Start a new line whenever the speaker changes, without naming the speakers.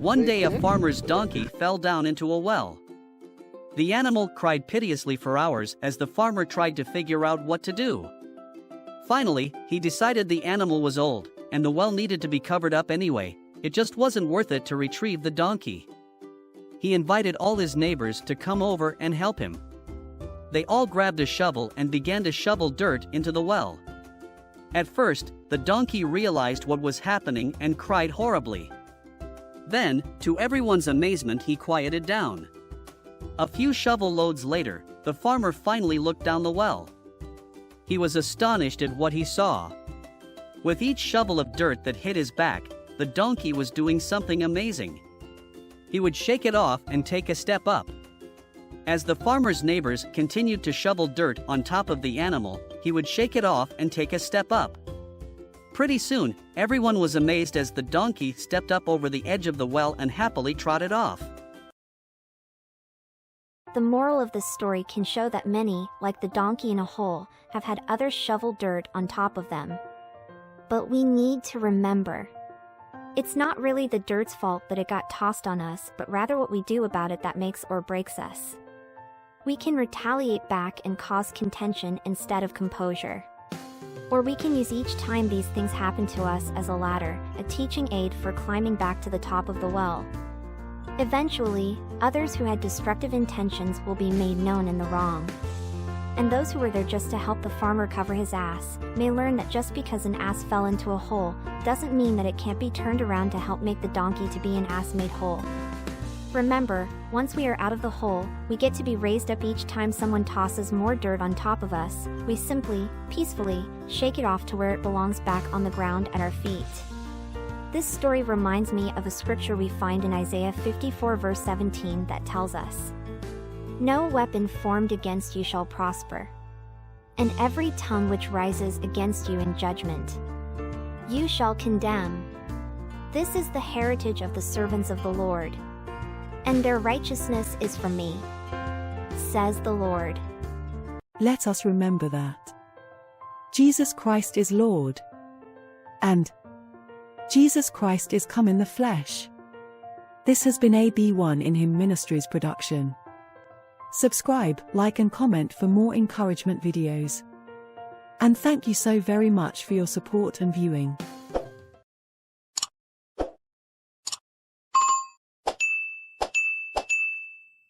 One day a farmer's donkey fell down into a well. The animal cried piteously for hours as the farmer tried to figure out what to do. Finally, he decided the animal was old, and the well needed to be covered up anyway. It just wasn't worth it to retrieve the donkey. He invited all his neighbors to come over and help him. They all grabbed a shovel and began to shovel dirt into the well. At first, the donkey realized what was happening and cried horribly. Then, to everyone's amazement, he quieted down. A few shovel loads later, the farmer finally looked down the well. He was astonished at what he saw. With each shovel of dirt that hit his back, the donkey was doing something amazing. He would shake it off and take a step up. As the farmer's neighbors continued to shovel dirt on top of the animal, he would shake it off and take a step up. Pretty soon, everyone was amazed as the donkey stepped up over the edge of the well and happily trotted off.
The moral of this story can show that many, like the donkey in a hole, have had others shovel dirt on top of them. But we need to remember, it's not really the dirt's fault that it got tossed on us, but rather what we do about it that makes or breaks us. We can retaliate back and cause contention instead of composure. Or we can use each time these things happen to us as a ladder, a teaching aid for climbing back to the top of the well. Eventually, others who had destructive intentions will be made known in the wrong. And those who were there just to help the farmer cover his ass may learn that just because an ass fell into a hole doesn't mean that it can't be turned around to help make the donkey to be an ass made whole. Remember, once we are out of the hole, we get to be raised up each time someone tosses more dirt on top of us. We simply, peacefully, shake it off to where it belongs back on the ground at our feet. This story reminds me of a scripture we find in Isaiah 54 verse 17 that tells us, "No weapon formed against you shall prosper, and every tongue which rises against you in judgment, you shall condemn. This is the heritage of the servants of the Lord, and their righteousness is from me, says the Lord."
Let us remember that Jesus Christ is Lord, and Jesus Christ is come in the flesh. This has been a B1 in Him Ministries production. Subscribe, like and comment for more encouragement videos. And thank you so very much for your support and viewing.